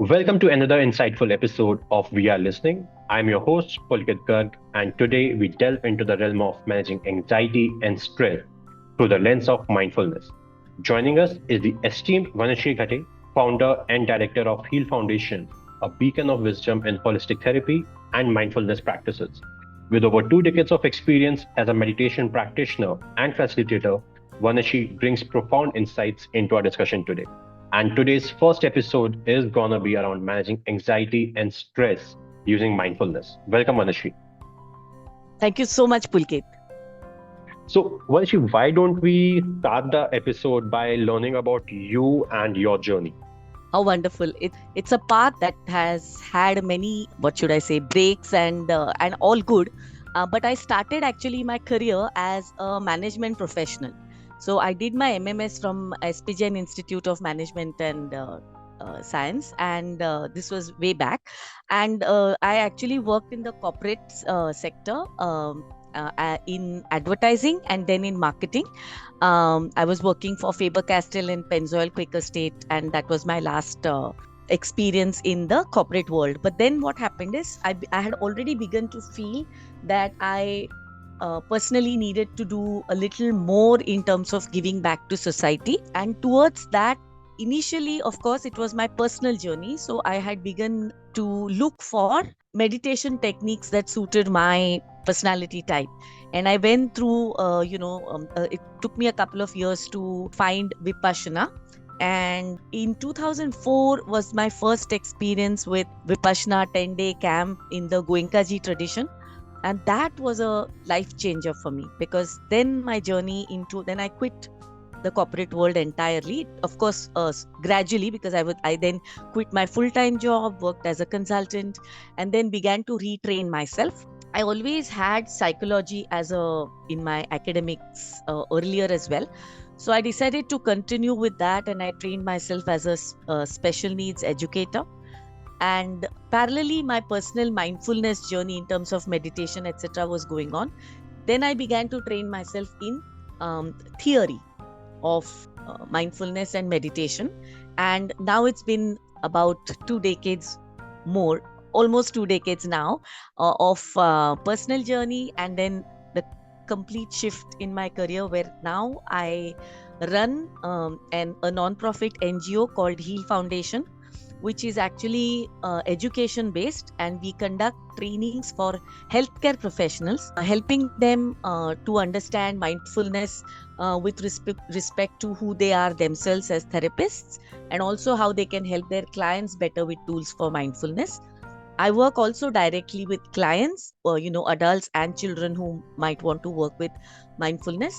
Welcome to another insightful episode of We Are Listening. I'm your host, Pulkit Garg, and today we delve into the realm of managing anxiety and stress through the lens of mindfulness. Joining us is the esteemed Vanashree Ghate, founder and director of Heal Foundation, a beacon of wisdom in holistic therapy and mindfulness practices. With over 2 decades of experience as a meditation practitioner and facilitator, Vanashree brings profound insights into our discussion today. And today's first episode is gonna be around managing anxiety and stress using mindfulness. Welcome, Vanashree. Thank you so much, Pulkit. So, Vanashree, why don't we start the episode by learning about you and your journey? How wonderful. It's a path that has had many, what should I say, breaks and all good. But I started actually my career as a management professional. So I did my MMS from SPJN Institute of Management and Science, and this was way back. And I actually worked in the corporate sector, in advertising and then in marketing. I was working for Faber-Castell in Pennzoil Quaker State, and that was my last experience in the corporate world. But then what happened is I had already begun to feel that I personally needed to do a little more in terms of giving back to society. And towards that, initially, of course, it was my personal journey. So I had begun to look for meditation techniques that suited my personality type. And I went through, it took me a couple of years to find Vipassana. And in 2004 was my first experience with Vipassana 10-day camp in the Goenkaji tradition. And that was a life changer for me, because then I quit the corporate world entirely. Of course, gradually, because I then quit my full-time job, worked as a consultant, and then began to retrain myself. I always had psychology in my academics earlier as well. So I decided to continue with that, and I trained myself as a special needs educator. And parallelly, my personal mindfulness journey in terms of meditation, etc., was going on. Then I began to train myself in theory of mindfulness and meditation. And now it's been about 2 decades more, almost 2 decades now, of personal journey, and then the complete shift in my career, where now I run a non-profit NGO called Heal Foundation, which is actually education based, and we conduct trainings for healthcare professionals, helping them to understand mindfulness with respect to who they are themselves as therapists, and also how they can help their clients better with tools for mindfulness. I work also directly with clients, adults and children who might want to work with mindfulness.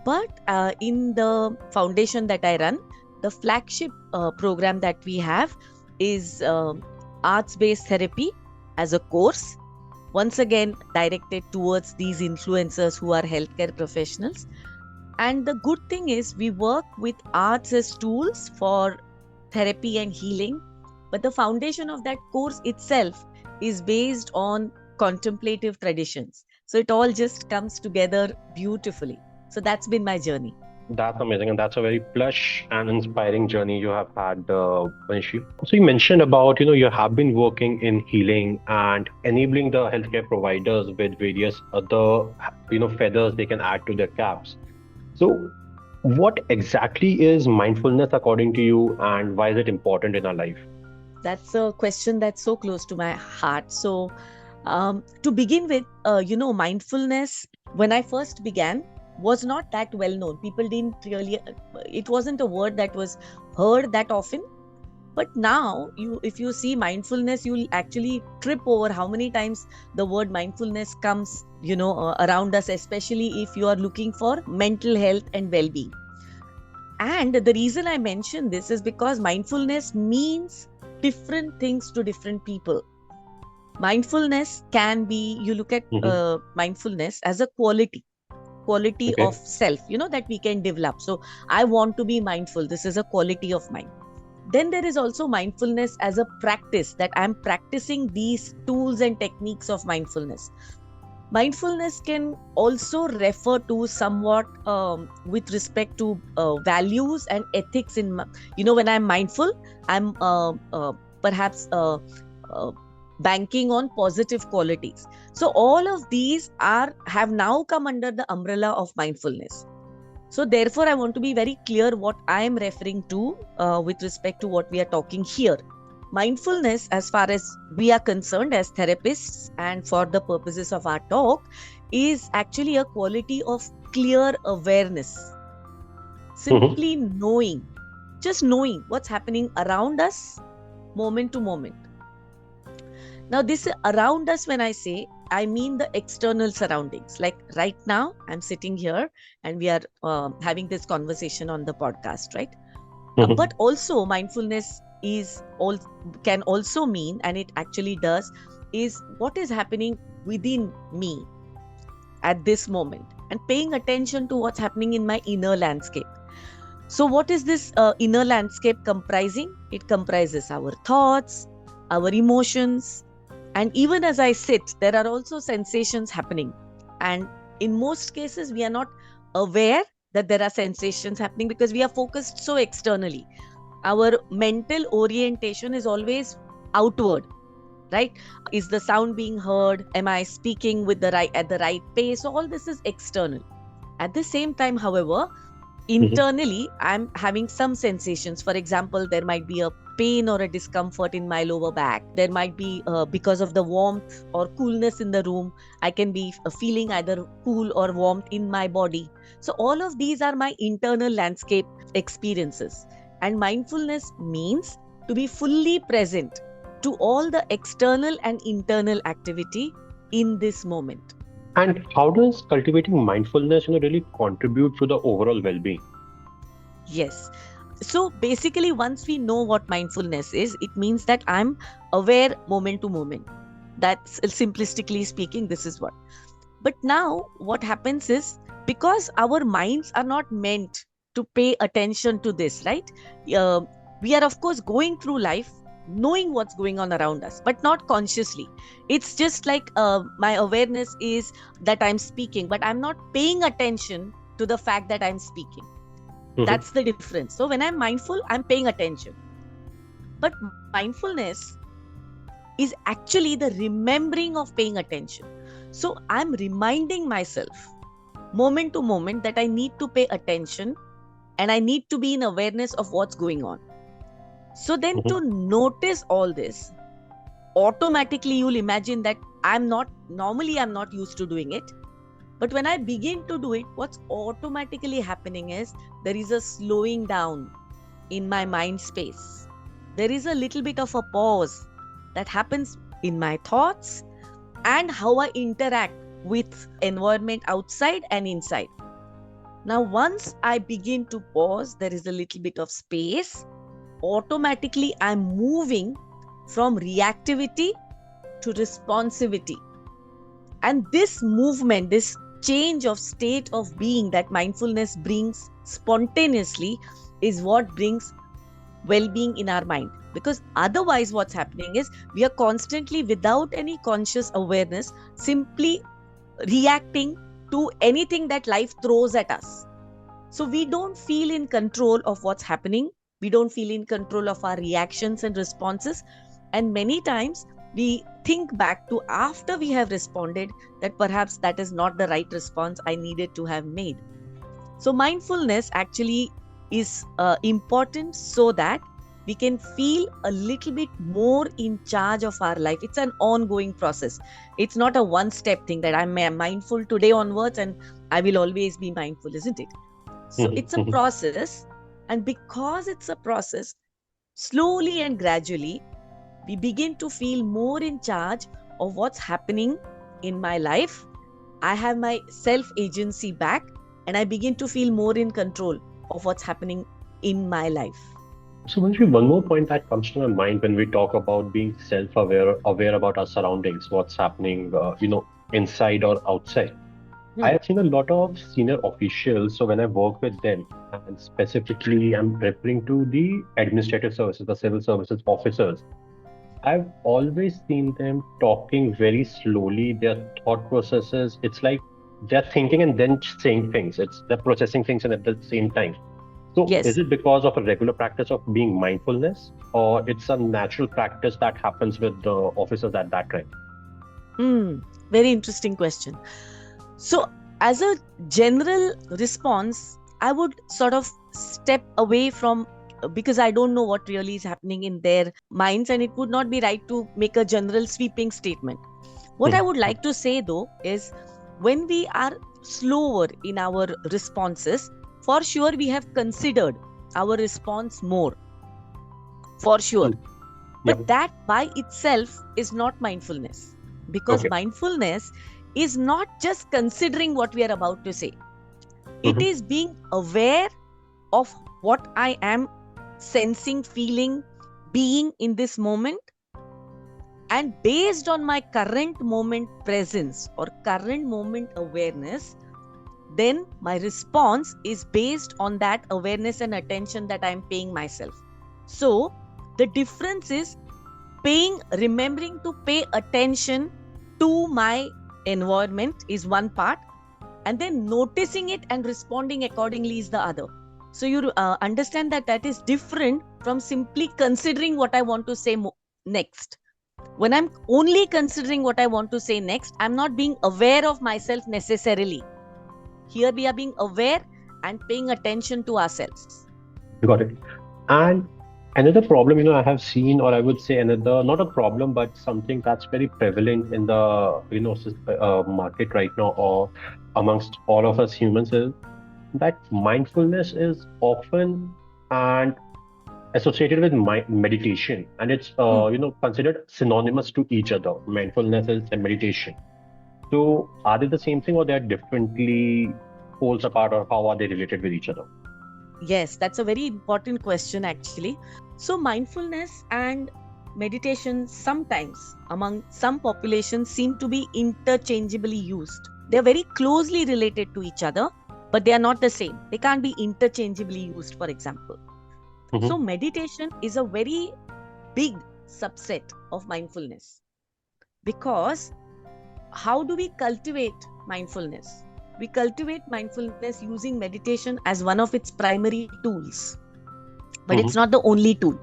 But in the foundation that I run, the flagship program that we have is arts-based therapy as a course, once again directed towards these influencers who are healthcare professionals. And the good thing is we work with arts as tools for therapy and healing, but the foundation of that course itself is based on contemplative traditions. So it all just comes together beautifully. So that's been my journey. That's amazing, and that's a very plush and inspiring journey you have had, Vanashree. So you mentioned about you have been working in healing and enabling the healthcare providers with various other feathers they can add to their caps. So, what exactly is mindfulness according to you, and why is it important in our life? That's a question that's so close to my heart. So, to begin with, mindfulness, when I first began, was not that well known. People didn't really, it wasn't a word that was heard that often. But now, if you see mindfulness, you'll actually trip over how many times the word mindfulness comes, around us, especially if you are looking for mental health and well-being. And the reason I mention this is because mindfulness means different things to different people. Mindfulness can be, you look at mindfulness as a quality Okay. of self, that we can develop. So I want to be mindful. This is a quality of mine. Then there is also mindfulness as a practice, that I'm practicing these tools and techniques of mindfulness. Mindfulness can also refer to somewhat with respect to values and ethics. When I'm mindful, I'm perhaps uh, banking on positive qualities. So all of these have now come under the umbrella of mindfulness. So therefore, I want to be very clear what I am referring to with respect to what we are talking here. Mindfulness, as far as we are concerned as therapists and for the purposes of our talk, is actually a quality of clear awareness. Mhm. Simply knowing, just knowing what's happening around us moment to moment. Now, this around us, when I say, I mean the external surroundings. Like right now, I'm sitting here and we are having this conversation on the podcast, right? But Mhm. also, mindfulness can also mean, and it actually does, is what is happening within me at this moment and paying attention to what's happening in my inner landscape. So, what is this inner landscape comprising? It comprises our thoughts, our emotions, and even as I sit, there are also sensations happening. And in most cases, we are not aware that there are sensations happening because we are focused so externally. Our mental orientation is always outward, right? Is the sound being heard? Am I speaking with the right at the right pace? All this is external. At the same time, however, Mhm. internally I'm having some sensations. For example, there might be a pain or a discomfort in my lower back. There might be because of the warmth or coolness in the room, I can be feeling either cool or warmth in my body. So all of these are my internal landscape experiences, and mindfulness means to be fully present to all the external and internal activity in this moment. And how does cultivating mindfulness, really contribute to the overall well-being? Yes. So basically, once we know what mindfulness is, it means that I'm aware moment to moment. That's simplistically speaking, this is what. But now, what happens is, because our minds are not meant to pay attention to this, right? Uh, we are, of course, going through life knowing what's going on around us, but not consciously. It's just like my awareness is that I'm speaking, but I'm not paying attention to the fact that I'm speaking. Mhm. That's the difference. So when I'm mindful, I'm paying attention. But mindfulness is actually the remembering of paying attention. So I'm reminding myself moment to moment that I need to pay attention and I need to be in awareness of what's going on. So then Mhm. to notice all this, automatically you'll imagine that I'm not used to doing it. But when I begin to do it, what's automatically happening is there is a slowing down in my mind space. There is a little bit of a pause that happens in my thoughts and how I interact with environment outside and inside. Now, once I begin to pause, there is a little bit of space. Automatically, I'm moving from reactivity to responsivity. And this movement, this change of state of being that mindfulness brings spontaneously is what brings well-being in our mind. Because otherwise what's happening is we are constantly without any conscious awareness simply reacting to anything that life throws at us. So we don't feel in control of what's happening. We don't feel in control of our reactions and responses. And many times we think back to after we have responded that perhaps that is not the right response I needed to have made. So mindfulness actually is important so that we can feel a little bit more in charge of our life. It's an ongoing process. It's not a one step thing that I'm mindful today onwards and I will always be mindful, isn't it? So Mhm. it's a Mhm. process. And because it's a process, slowly and gradually, we begin to feel more in charge of what's happening in my life. I have my self agency back and I begin to feel more in control of what's happening in my life. So, Manju, one more point that comes to my mind when we talk about being self-aware, aware about our surroundings, what's happening, inside or outside. I Hmm. have seen a lot of senior officials. So when I work with them, and specifically I'm referring to the administrative services, the civil services officers, I've always seen them talking very slowly. Their thought processes, it's like they're thinking and then saying things. It's they're processing things and at the same time. So, is Yes. it because of a regular practice of being mindfulness, or it's a natural practice that happens with the officers at that time? Hmm. Very interesting question. So, as a general response, I would sort of step away from, because I don't know what really is happening in their minds, and it would not be right to make a general sweeping statement. What I would Mhm. like to say though is, when we are slower in our responses, for sure we have considered our response more, for sure. Mm. But Yep. that by itself is not mindfulness, because Okay. mindfulness is not just considering what we are about to say, it Mhm. is being aware of what I am sensing, feeling, being in this moment. And based on my current moment presence or current moment awareness, then my response is based on that awareness and attention that I'm paying myself. So the difference is remembering to pay attention to my environment is one part, and then noticing it and responding accordingly is the other. So you understand that that is different from simply considering what I want to say next. When I'm only considering what I want to say next, I'm not being aware of myself necessarily. Here we are being aware and paying attention to ourselves. Got it. And another problem, I have seen, or I would say another, not a problem, but something that's very prevalent in the, market right now, or amongst all of us humans, is that mindfulness is often and associated with meditation, and it's, Hmm. considered synonymous to each other. Mindfulness is and meditation. So, are they the same thing, or they are differently poles apart, or how are they related with each other? Yes, that's a very important question actually. So, mindfulness and meditation sometimes among some populations seem to be interchangeably used. They're very closely related to each other, but they are not the same. They can't be interchangeably used, for example. So, Hmm. meditation is a very big subset of mindfulness, because how do we cultivate mindfulness? We cultivate mindfulness using meditation as one of its primary tools, but it's Hmm. not the only tool.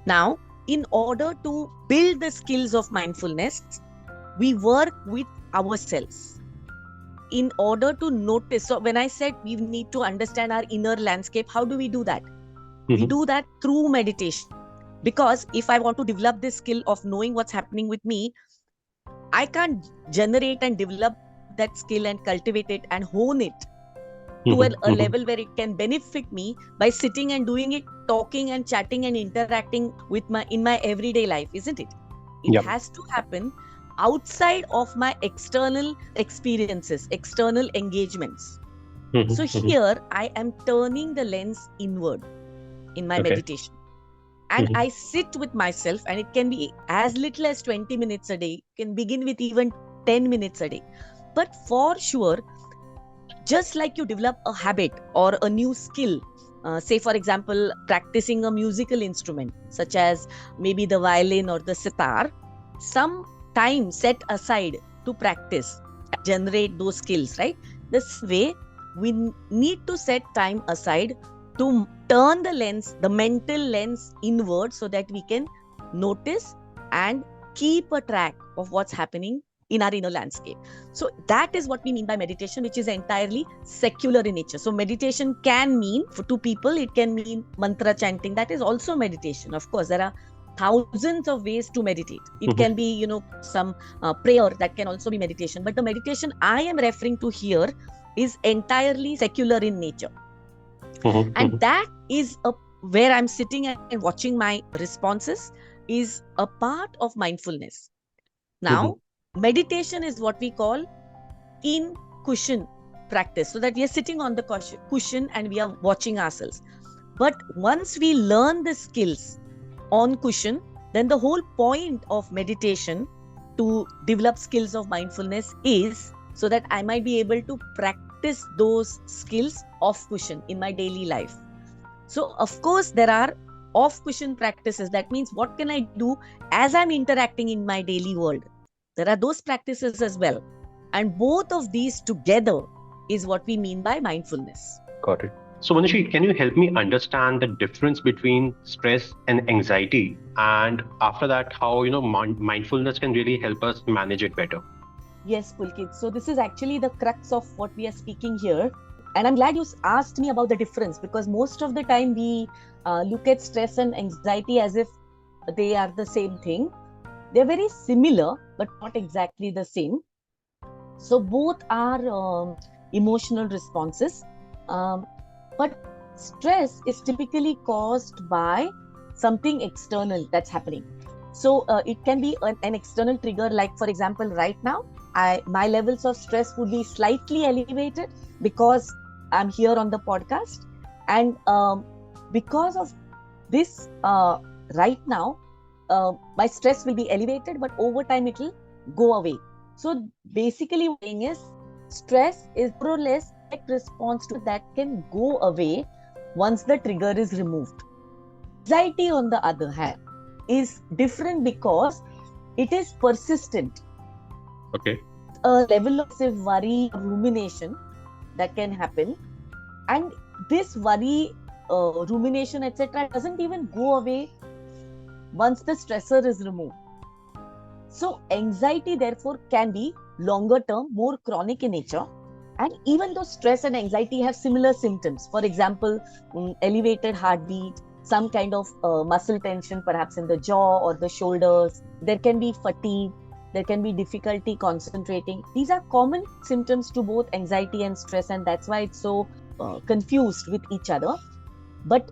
Now, in order to build the skills of mindfulness, we work with ourselves in order to notice. So, when I said we need to understand our inner landscape, how do we do that? We Hmm. do that through meditation. Because if I want to develop this skill of knowing what's happening with me, I can't generate and develop that skill and cultivate it and hone it to a Hmm. level where it can benefit me by sitting and doing it, talking and chatting and interacting with my in my everyday life, isn't it? It Yep. has to happen outside of my external experiences, external engagements. Hmm. So Hmm. here I am turning the lens inward in my Okay. meditation, and Hmm. I sit with myself, and it can be as little as 20 minutes a day, can begin with even 10 minutes a day. But for sure, just like you develop a habit or a new skill, say for example practicing a musical instrument such as maybe the violin or the sitar, some time set aside to practice and generate those skills, right? The same way, we need to set time aside to turn the lens, the mental lens inward, so that we can notice and keep a track of what's happening in our inner landscape. So that is what we mean by meditation, which is entirely secular in nature. So meditation can mean, for two people, it can mean mantra chanting. That is also meditation. Of course, there are thousands of ways to meditate. It Hmm. can be, some prayer, that can also be meditation. But the meditation I am referring to here is entirely secular in nature. Hmm. And Hmm. that is where I'm sitting and watching my responses is a part of mindfulness. Hmm. Now, meditation is what we call in cushion practice, so that we are sitting on the cushion and we are watching ourselves. But once we learn the skills on cushion, then the whole point of meditation to develop skills of mindfulness is so that I might be able to practice those skills off cushion in my daily life. So, of course, there are off cushion practices. That means what can I do as I'm interacting in my daily world? There are those practices as well. And both of these together is what we mean by mindfulness. Got it. So, Vanashree, can you help me understand the difference between stress and anxiety? And after that, how mindfulness can really help us manage it better? Yes, Pulkit. So this is actually the crux of what we are speaking here. And I'm glad you asked me about the difference, because most of the time we look at stress and anxiety as if they are the same thing. They're very similar, but not exactly the same. So both are emotional responses. Um, but stress is typically caused by something external that's happening. So it can be an external trigger, like for example, right now, my levels of stress would be slightly elevated because I'm here on the podcast, and because of this, right now, my stress will be elevated, but over time it will go away. So basically, what I'm saying is stress is more or less a response to that can go away once the trigger is removed. Anxiety, on the other hand, is different because it is persistent. Okay. A level of worry, rumination that can happen, and this worry, rumination, etc., doesn't even go away once the stressor is removed. So, anxiety, therefore, can be longer term, more chronic in nature. And even though stress and anxiety have similar symptoms, for example, elevated heartbeat, some kind of muscle tension, perhaps in the jaw or the shoulders, there can be fatigue, there can be difficulty concentrating. These are common symptoms to both anxiety and stress, and that's why it's so confused with each other. But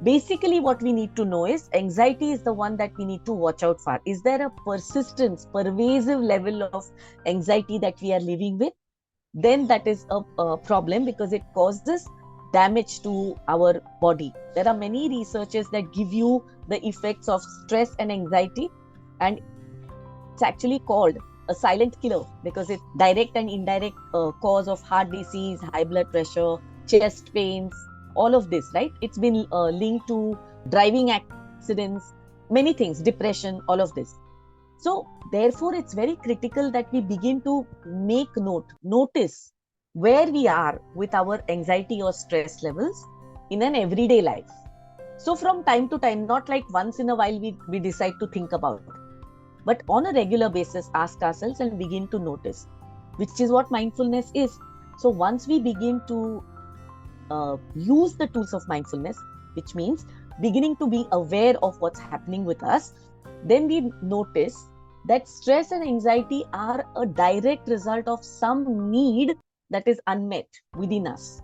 basically, what we need to know is anxiety is the one that we need to watch out for. Is there a persistence, pervasive level of anxiety that we are living with? Then that is a problem, because it causes damage to our body. There are many researches that give you the effects of stress and anxiety, and it's actually called a silent killer because it's direct and indirect cause of heart disease, high blood pressure, chest pains, all of this, right? It's been linked to driving accidents, many things, depression, all of this. So therefore, it's very critical that we begin to notice where we are with our anxiety or stress levels in an everyday life. So from time to time, not like once in a while we decide to think about it, but on a regular basis, ask ourselves and begin to notice, which is what mindfulness is. So once we begin to use the tools of mindfulness, which means beginning to be aware of what's happening with us, then we notice that stress and anxiety are a direct result of some need that is unmet within us.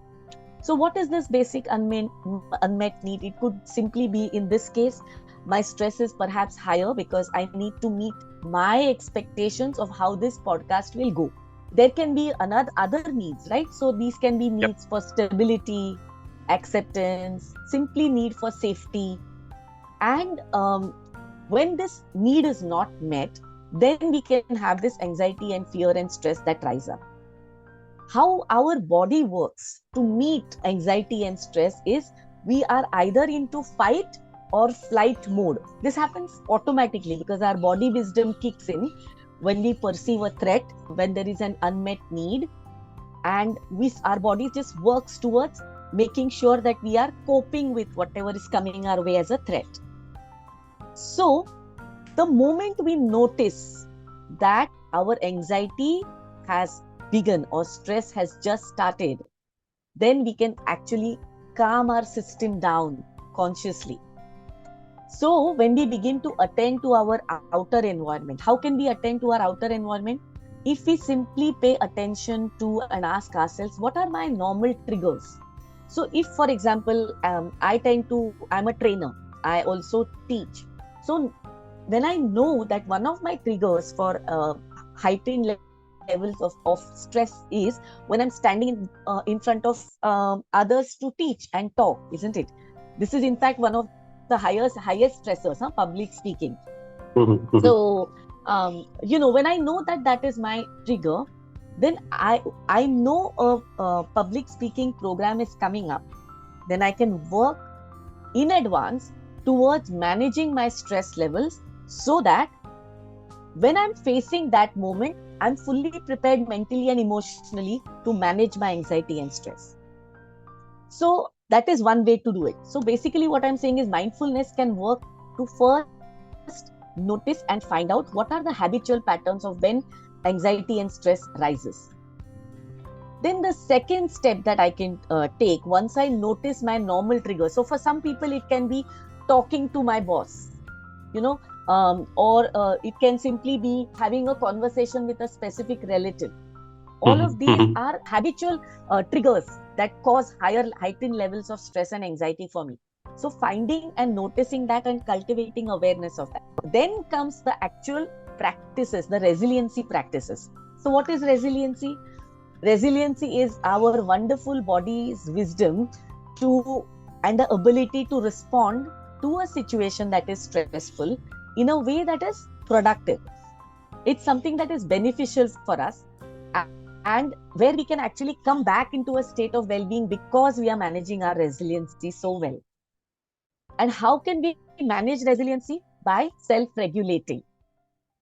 So what is this basic unmet need? It could simply be, in this case, my stress is perhaps higher because I need to meet my expectations of how this podcast will go. There can be other needs, right? So these can be Yep. needs for stability, acceptance, simply need for safety. And when this need is not met, then we can have this anxiety and fear and stress that rise up. How our body works to meet anxiety and stress is we are either into fight or flight mode. This happens automatically because our body wisdom kicks in when we perceive a threat, when there is an unmet need, and our body just works towards making sure that we are coping with whatever is coming our way as a threat. So the moment we notice that our anxiety has begun or stress has just started, then we can actually calm our system down consciously. So when we begin to attend to our outer environment, how can we attend to our outer environment? If we simply pay attention to and ask ourselves, what are my normal triggers? So if, for example, I'm a trainer, I also teach. So when I know that one of my triggers for heightened levels of stress is when I'm standing in front of others to teach and talk, isn't it? This is in fact one of the highest stressors, public speaking. Mhm, mhm. So when I know that that is my trigger, then I know a public speaking program is coming up. Then I can work in advance towards managing my stress levels, so that when I'm facing that moment, I'm fully prepared mentally and emotionally to manage my anxiety and stress. So that is one way to do it. So basically what I'm saying is mindfulness can work to first notice and find out what are the habitual patterns of when anxiety and stress rises. Then the second step that I can take once I notice my normal trigger. So for some people, it can be talking to my boss, you know, or it can simply be having a conversation with a specific relative. All of Mhm, these mhm, are habitual triggers that cause heightened levels of stress and anxiety for me. So finding and noticing that and cultivating awareness of that. Then comes the actual practices, the resiliency practices. So what is resiliency? Resiliency is our wonderful body's wisdom to and the ability to respond to a situation that is stressful in a way that is productive. It's something that is beneficial for us, and where we can actually come back into a state of well-being because we are managing our resiliency so well. And how can we manage resiliency? By self-regulating.